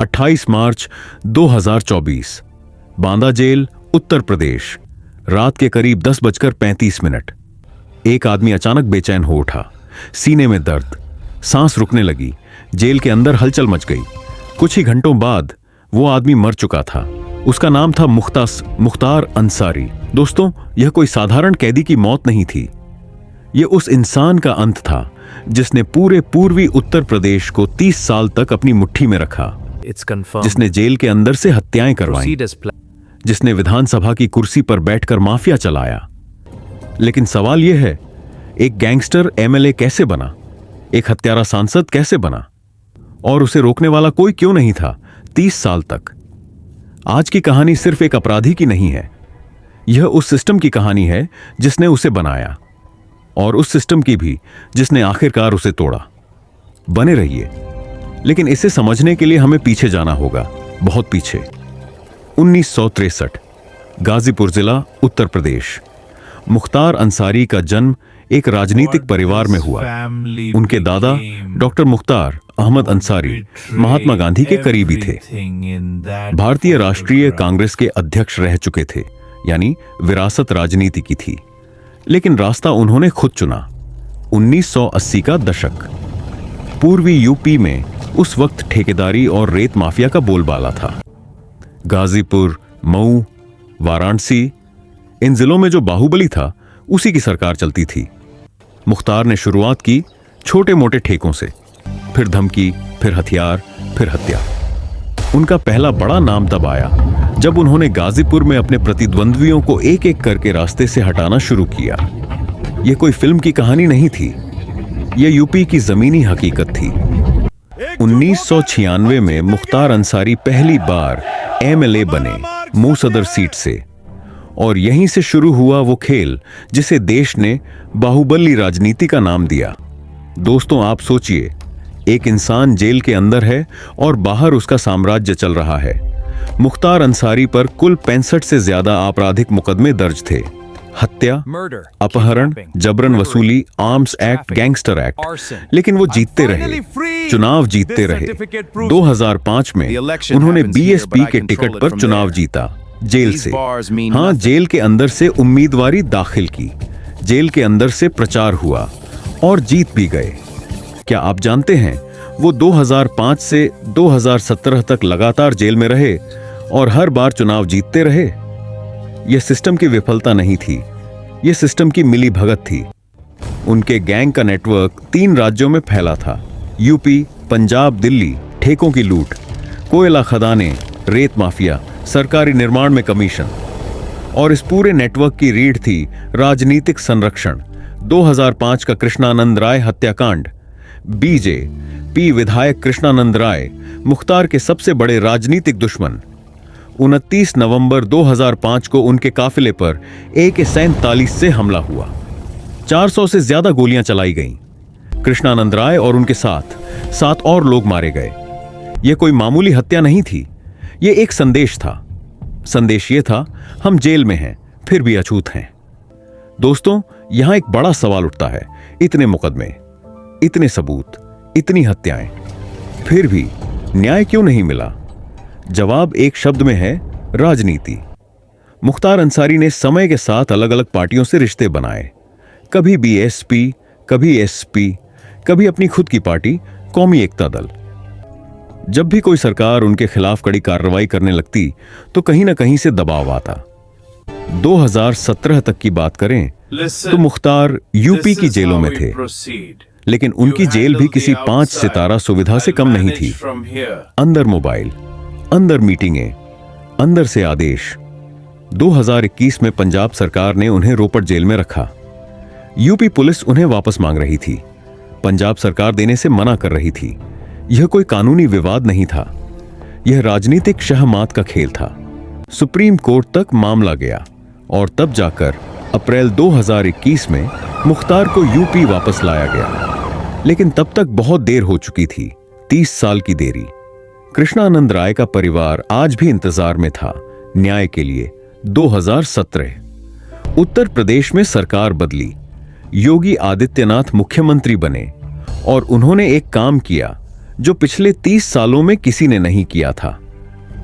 28 मार्च 2024, Banda jail, Uttar Pradesh. रात के करीब 10:35। एक आदमी अचानक बेचैन हो उठा। सीने में दर्द, सांस रुकने लगी। जेल के अंदर हलचल मच गई। कुछ ही घंटों बाद वो आदमी मर चुका था। उसका नाम था मुख्तार अंसारी। दोस्तों, यह कोई साधारण कैदी की मौत नहीं थी। यह उस इंसान का अंत था जिसने पूरे पूर्वी उत्तर प्रदेश को 30 साल तक अपनी मुट्ठी में रखा, जिसने जेल के अंदर से हत्याएं करवाई, जिसने विधानसभा की कुर्सी पर बैठकर माफिया चलाया। लेकिन सवाल यह है, एक गैंगस्टर एमएलए कैसे बना? एक हत्यारा सांसद कैसे बना? और उसे रोकने वाला कोई क्यों नहीं था 30 साल तक? आज की कहानी सिर्फ एक अपराधी की नहीं है। यह उस सिस्टम की कहानी है जिसने उसे बनाया, और उस सिस्टम की भी जिसने आखिरकार उसे तोड़ा। बने रहिए, लेकिन इसे समझने के लिए हमें पीछे जाना होगा, बहुत पीछे। 1963, गाजीपुर जिला, उत्तर प्रदेश। मुख्तार अंसारी का जन्म एक राजनीतिक परिवार में हुआ। उनके दादा डॉक्टर मुख्तार अहमद अंसारी महात्मा गांधी के करीबी थे। भारतीय राष्ट्रीय कांग्रेस के अध्यक्ष रह चुके थे, यानी विरासत राजनीति की थी। लेकिन रास्ता उन्होंने खुद चुना। 1980 का दशक। पूर्वी यूपी में उस वक्त ठेकेदारी और रेत माफिया का बोलबाला था। गाजीपुर, मऊ, वाराणसी, इन जिलों में जो बाहुबली था उसी की सरकार चलती थी। मुख्तार ने शुरुआत की छोटे मोटे ठेकों से, फिर धमकी, फिर हथियार, फिर हत्या। उनका पहला बड़ा नाम तब आया जब उन्होंने गाजीपुर में अपने प्रतिद्वंद्वियों को एक एक करके रास्ते से हटाना शुरू किया। यह कोई फिल्म की कहानी नहीं थी, यह यूपी की जमीनी हकीकत थी। 1996 में मुख्तार अंसारी पहली बार एमएलए बने, मूसदर सीट से, और यहीं से शुरू हुआ वो खेल जिसे देश ने बाहुबली राजनीति का नाम दिया। दोस्तों, आप सोचिए, एक इंसान जेल के अंदर है और बाहर उसका साम्राज्य चल रहा है। मुख्तार अंसारी पर कुल 65 से ज्यादा आपराधिक मुकदमे दर्ज थे। हत्या, अपहरण, जबरन वसूली, आर्म्स एक्ट, गैंगस्टर एक्ट। लेकिन वो जीतते रहे, चुनाव जीतते रहे। 2005 में उन्होंने बीएसपी के टिकट पर चुनाव जीता, जेल से। हाँ, जेल के अंदर से उम्मीदवारी दाखिल की, जेल के अंदर से प्रचार हुआ और जीत भी गए। क्या आप जानते हैं, वो 2005 से 2017 तक लगातार जेल में रहे और हर बार चुनाव जीतते रहे। यह सिस्टम की विफलता नहीं थी, यह सिस्टम की मिली भगत थी। उनके गैंग का नेटवर्क 3 राज्यों में फैला था, यूपी, पंजाब, दिल्ली। ठेकों की लूट, कोयला खदानें, रेत माफिया, सरकारी निर्माण में कमीशन, और इस पूरे नेटवर्क की रीढ़ थी राजनीतिक संरक्षण। 2005 का कृष्णानंद राय हत्याकांड। बीजेपी विधायक कृष्णानंद राय मुख्तार के सबसे बड़े राजनीतिक दुश्मन। 29 नवंबर 2005 को उनके काफिले पर AK-47 से हमला हुआ। 400 से ज्यादा गोलियां चलाई गईं। कृष्णानंद राय और उनके साथ 7 और लोग मारे गए। यह कोई मामूली हत्या नहीं थी, यह एक संदेश था। संदेश यह था, हम जेल में हैं, फिर भी अछूत हैं। दोस्तों, यहां एक बड़ा सवाल उठता है, इतने मुकदमे, इतने सबूत, इतनी हत्याएं, फिर भी न्याय क्यों नहीं मिला? जवाब एक शब्द में है, राजनीति। मुख्तार अंसारी ने समय के साथ अलग अलग पार्टियों से रिश्ते बनाए। कभी बीएसपी, कभी एसपी, कभी अपनी खुद की पार्टी, कौमी एकता दल। जब भी कोई सरकार उनके खिलाफ कड़ी कार्रवाई करने लगती तो कहीं ना कहीं से दबाव आता। 2017 तक की बात करें तो मुख्तार यूपी की जेलों में थे, लेकिन उनकी जेल भी किसी 5 सितारा सुविधा से कम नहीं थी। अंदर मोबाइल, अंदर मीटिंगें, अंदर से आदेश। 2021 में पंजाब सरकार ने उन्हें रोपड़ जेल में रखा। यूपी पुलिस उन्हें वापस मांग रही थी, पंजाब सरकार देने से मना कर रही थी। यह कोई कानूनी विवाद नहीं था, यह राजनीतिक शहमात का खेल था। सुप्रीम कोर्ट तक मामला गया और तब जाकर अप्रैल 2021 में मुख्तार को यूपी वापस लाया गया। लेकिन तब तक बहुत देर हो चुकी थी, 30 साल की देरी। कृष्णानंद राय का परिवार आज भी इंतजार में था न्याय के लिए। 2017 उत्तर प्रदेश में सरकार बदली, योगी आदित्यनाथ मुख्यमंत्री बने और उन्होंने एक काम किया जो पिछले 30 सालों में किसी ने नहीं किया था।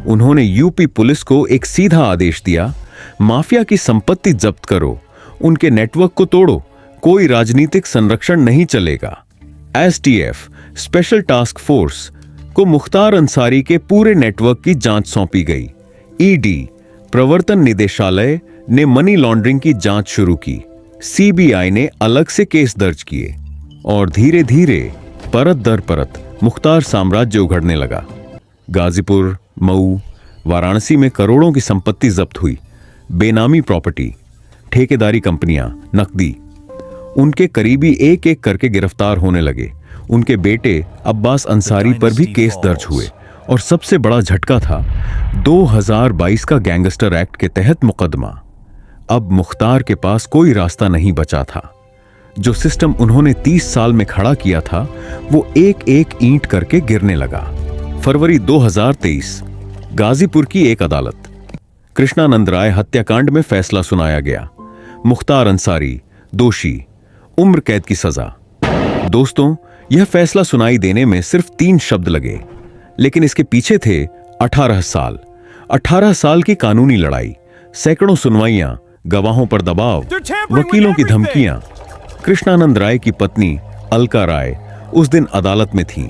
उन्होंने यूपी पुलिस को एक सीधा आदेश दिया, माफिया की संपत्ति जब्त करो, उनके नेटवर्क को तोड़ो, कोई राजनीतिक संरक्षण नहीं चलेगा। एसटीएफ स्पेशल टास्क फोर्स को मुख्तार अंसारी के पूरे नेटवर्क की जांच सौंपी गई। ईडी प्रवर्तन निदेशालय ने मनी लॉन्ड्रिंग की जांच शुरू की। सीबीआई ने अलग से केस दर्ज किए और धीरे धीरे परत दर परत मुख्तार साम्राज्य उघड़ने लगा। गाजीपुर, मऊ, वाराणसी में करोड़ों की संपत्ति जब्त हुई। बेनामी प्रॉपर्टी, ठेकेदारी कंपनियां, नकदी। उनके करीबी एक एक करके गिरफ्तार होने लगे। उनके बेटे अब्बास अंसारी पर भी केस दर्ज हुए और सबसे बड़ा झटका था 2022 का गैंगस्टर एक्ट के तहत मुकदमा। अब मुख्तार के पास कोई रास्ता नहीं बचा था। जो सिस्टम उन्होंने 30 साल में खड़ा किया था वो एक एक ईंट करके गिरने लगा। फरवरी 2023 गाजीपुर की एक अदालत, कृष्णानंद राय हत्याकांड में फैसला सुनाया गया। मुख्तार अंसारी दोषी, उम्र कैद की सजा। दोस्तों, यह फैसला सुनाई देने में सिर्फ 3 शब्द लगे, लेकिन इसके पीछे थे 18 साल। 18 साल की कानूनी लड़ाई, सैकड़ों सुनवाइयां, गवाहों पर दबाव, वकीलों की धमकियां। कृष्णानंद राय की पत्नी अलका राय उस दिन अदालत में थी।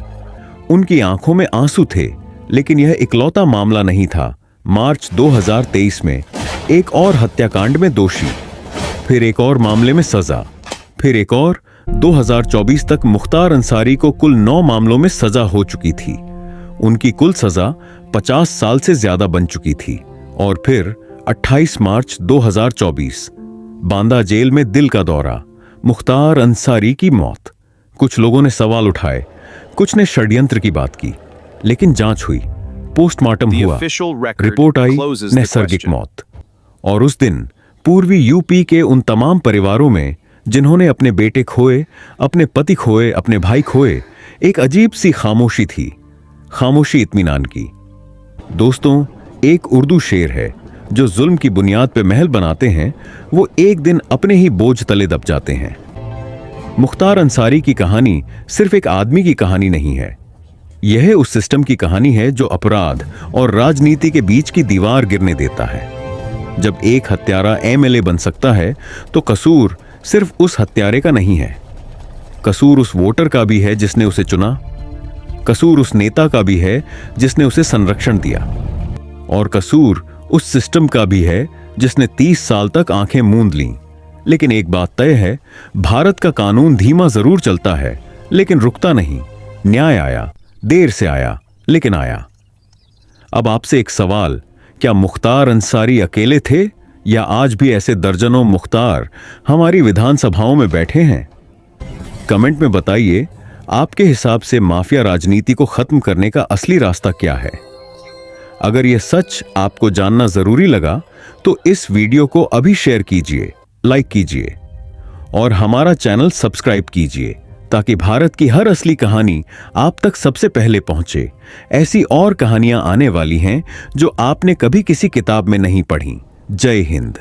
उनकी आंखों में आंसू थे, लेकिन यह इकलौता मामला नहीं था। मार्च 2023 में एक और हत्याकांड में दोषी, फिर एक और मामले में सजा, फिर एक और। 2024 तक मुख्तार अंसारी को कुल 9 मामलों में सजा हो चुकी थी। उनकी कुल सजा 50 साल से ज्यादा बन चुकी थी। और फिर 28 मार्च 2024 बांदा जेल में दिल का दौरा, मुख्तार अंसारी की मौत। कुछ लोगों ने सवाल उठाए, कुछ ने षड्यंत्र की बात की, लेकिन जांच हुई, पोस्टमार्टम हुआ, रिपोर्ट आई, नैसर्गिक मौत। और उस दिन पूर्वी यूपी के उन तमाम परिवारों में जिन्होंने अपने बेटे खोए, अपने पति खोए, अपने भाई खोए, एक अजीब सी खामोशी थी। खामोशी इत्मीनान की। दोस्तों, एक उर्दू शेर है, जो जुल्म की बुनियाद पर महल बनाते हैं वो एक दिन अपने ही बोझ तले दब जाते हैं। मुख्तार अंसारी की कहानी सिर्फ एक आदमी की कहानी नहीं है। यह उस सिस्टम की कहानी है जो अपराध और राजनीति के बीच की दीवार गिरने देता है। जब एक हत्यारा एमएलए बन सकता है तो कसूर सिर्फ उस हत्यारे का नहीं है। कसूर उस वोटर का भी है जिसने उसे चुना। कसूर उस नेता का भी है जिसने उसे संरक्षण दिया। और कसूर उस सिस्टम का भी है जिसने 30 साल तक आंखें मूंद लीं। लेकिन एक बात तय है, भारत का कानून धीमा जरूर चलता है, लेकिन रुकता नहीं। न्याय आया, देर से आया, लेकिन आया। अब आपसे एक सवाल, क्या मुख्तार अंसारी अकेले थे या आज भी ऐसे दर्जनों मुख्तार हमारी विधानसभाओं में बैठे हैं? कमेंट में बताइए, आपके हिसाब से माफिया राजनीति को खत्म करने का असली रास्ता क्या है? अगर यह सच आपको जानना जरूरी लगा तो इस वीडियो को अभी शेयर कीजिए, लाइक कीजिए और हमारा चैनल सब्सक्राइब कीजिए, ताकि भारत की हर असली कहानी आप तक सबसे पहले पहुंचे। ऐसी और कहानियां आने वाली हैं जो आपने कभी किसी किताब में नहीं पढ़ी। जय हिंद।